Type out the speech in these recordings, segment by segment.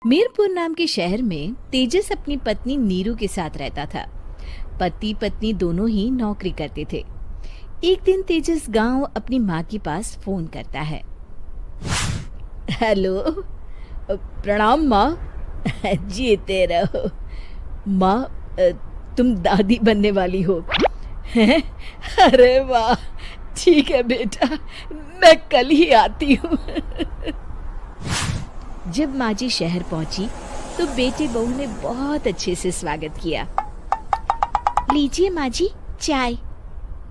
मीरपुर नाम के शहर में तेजस अपनी पत्नी नीरू के साथ रहता था। पति पत्नी दोनों ही नौकरी करते थे। एक दिन तेजस गांव अपनी माँ के पास फोन करता है। हेलो, प्रणाम माँ। जीते रहो माँ, तुम दादी बनने वाली हो हैं? अरे वाह, ठीक है बेटा, मैं कल ही आती हूँ। जब माँ जी शहर पहुंची तो बेटे बहू ने बहुत अच्छे से स्वागत किया। लीजिए माँ जी, चाय।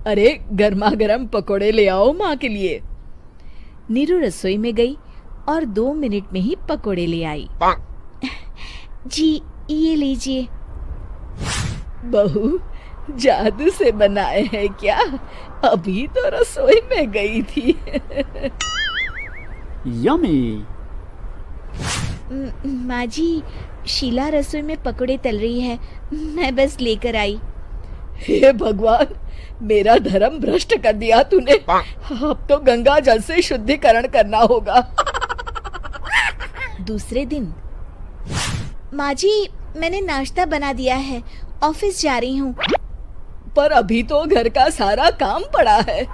अरे गर्मा गर्म पकोड़े ले आओ माँ के लिए। नीरू रसोई में गई और 2 मिनट में ही पकोड़े ले आई। जी ये लीजिए। बहू, जादू से बनाए हैं क्या? अभी तो रसोई में गई थी। यम्मी। माँ जी, शीला रसोई में पकोड़े तल रही है, मैं बस लेकर आई। हे भगवान, मेरा धर्म भ्रष्ट कर दिया तूने। अब तो गंगा जल से शुद्धिकरण करना होगा। दूसरे दिन, माँ जी मैंने नाश्ता बना दिया है, ऑफिस जा रही हूँ। पर अभी तो घर का सारा काम पड़ा है।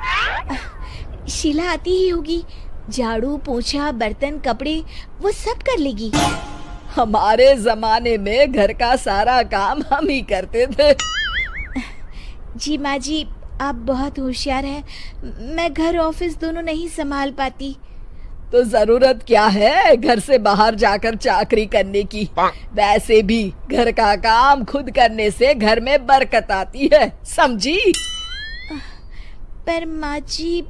शीला आती ही होगी, झाड़ू पोछा बर्तन कपड़े वो सब कर लेगी। हमारे जमाने में घर का सारा काम हम ही करते थे। जी माँ जी, आप बहुत होशियार हैं, मैं घर ऑफिस दोनों नहीं संभाल पाती। तो जरूरत क्या है घर से बाहर जाकर चाकरी करने की? वैसे भी घर का काम खुद करने से घर में बरकत आती है, समझी? पर माँ जी।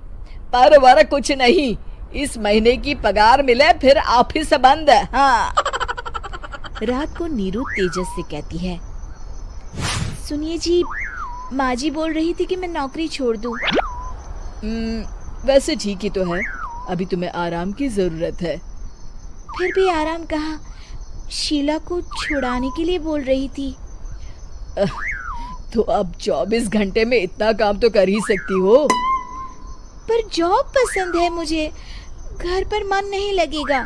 पर वर कुछ नहीं, इस महीने की पगार मिले फिर ऑफिस बंद। हाँ। रात को नीरू तेजस से कहती है, सुनिए जी, माँ जी बोल रही थी कि मैं नौकरी छोड़ दूं। वैसे ठीक ही तो है, अभी तुम्हें आराम की जरूरत है। फिर भी आराम कहाँ, शीला को छुड़ाने के लिए बोल रही थी। तो अब 24 घंटे में इतना काम तो कर ही सकती हो। पर जॉब पसंद है मुझे, घर पर मन नहीं लगेगा।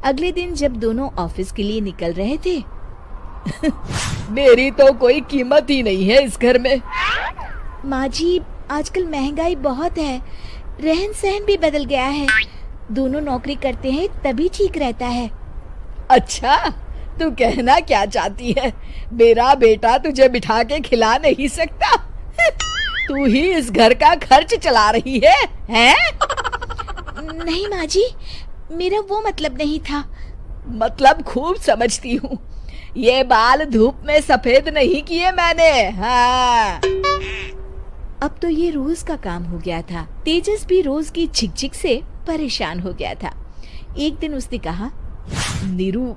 अगले दिन जब दोनों ऑफिस के लिए निकल रहे थे, मेरी तो कोई कीमत ही नहीं है इस घर में। माँ जी, आजकल महंगाई बहुत है, रहन सहन भी बदल गया है, दोनों नौकरी करते हैं तभी ठीक रहता है। अच्छा, तू कहना क्या चाहती है? मेरा बेटा तुझे बिठा के खिला नहीं सकता? तू ही इस घर का खर्च चला रही है, हैं? नहीं माँ जी, मेरा वो मतलब नहीं था। मतलब खूब समझती हूँ, ये बाल धूप में सफेद नहीं किए मैंने। हाँ। अब तो ये रोज का काम हो गया था। तेजस भी रोज की झिकझिक से परेशान हो गया था। एक दिन उसने कहा, नीरू,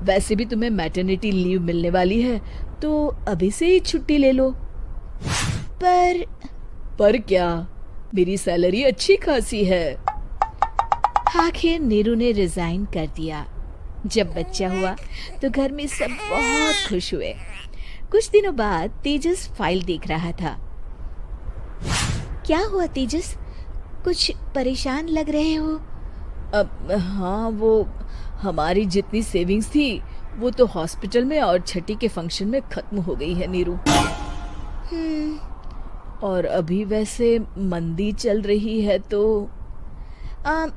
वैसे भी तुम्हें मैटरनिटी लीव मिलने वाली है, तो अभी से ही छुट्टी ले लो। पर क्या, मेरी सैलरी अच्छी खासी है। आखिर नीरू ने रिजाइन कर दिया। जब बच्चा हुआ तो घर में सब बहुत खुश हुए। कुछ दिनों बाद तेजस फाइल देख रहा था। क्या हुआ तेजस, कुछ परेशान लग रहे हो? हाँ, वो हमारी जितनी सेविंग्स थी वो तो हॉस्पिटल में और छठी के फंक्शन में खत्म हो गई है नीरू। और अभी वैसे मंदी चल रही है तो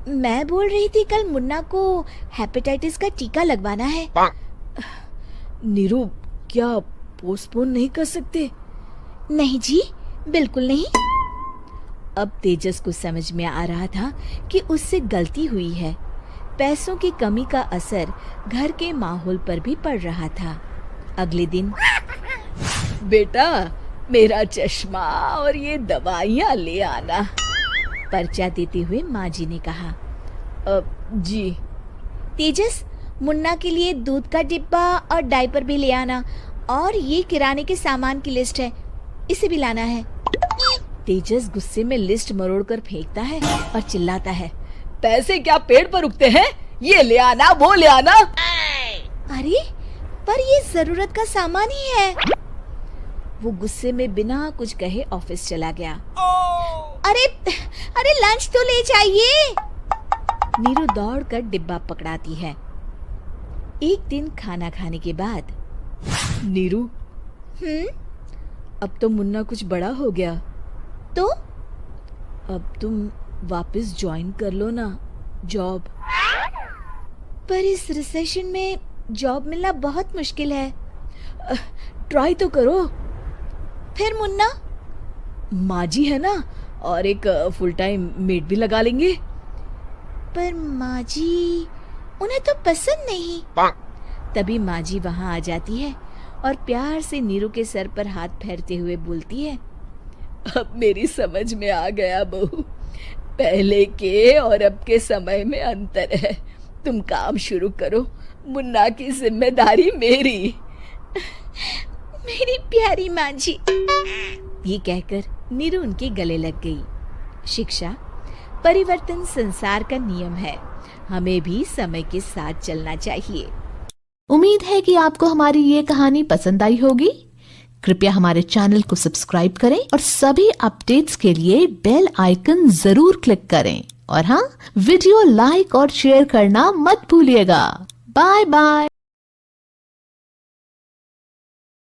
मैं बोल रही थी कल मुन्ना को हेपेटाइटिस का टीका लगवाना है। नीरू, क्या पोस्टपोन नहीं कर सकते? नहीं जी, बिल्कुल नहीं। अब तेजस को समझ में आ रहा था कि उससे गलती हुई है। पैसों की कमी का असर घर के माहौल पर भी पड़ रहा था। अगले दिन, बेटा मेरा चश्मा और ये दवाइयाँ ले आना, पर्चा देते हुए माँ जी ने कहा। जी। तेजस, मुन्ना के लिए दूध का डिब्बा और डायपर भी ले आना, और ये किराने के सामान की लिस्ट है, इसे भी लाना है। तेजस गुस्से में लिस्ट मरोड़कर फेंकता है और चिल्लाता है, पैसे क्या पेड़ पर उगते हैं? ये ले आना, वो ले आना। अरे पर ये जरूरत का सामान ही है। वो गुस्से में बिना कुछ कहे ऑफिस चला गया। अरे लंच तो ले जाइए। नीरू दौड़कर डिब्बा पकड़ाती है एक दिन खाना खाने के बाद, नीरू, अब तो मुन्ना कुछ बड़ा हो गया, तो अब तुम वापस ज्वाइन कर लो ना जॉब। पर इस रिसेशन में जॉब मिलना बहुत मुश्किल है। ट्राई तो करो। फिर मुन्ना? माँ जी है ना, और एक फुल टाइम मेड भी लगा लेंगे। पर माँ जी, उन्हें तो पसंद नहीं। तभी माँ जी वहाँ आ जाती है और प्यार से नीरू के सर पर हाथ फेरते हुए बोलती है, अब मेरी समझ में आ गया बहू, पहले के और अब के समय में अंतर है। तुम काम शुरू करो, मुन्ना की जिम्मेदारी मेरी। मेरी प्यारी माँ जी। ये कहकर नीरू उनके गले लग गई। शिक्षा, परिवर्तन संसार का नियम है, हमें भी समय के साथ चलना चाहिए। उम्मीद है कि आपको हमारी ये कहानी पसंद आई होगी। कृपया हमारे चैनल को सब्सक्राइब करें और सभी अपडेट्स के लिए बेल आइकन जरूर क्लिक करें। और हाँ, वीडियो लाइक और शेयर करना मत भूलिएगा। Bye bye.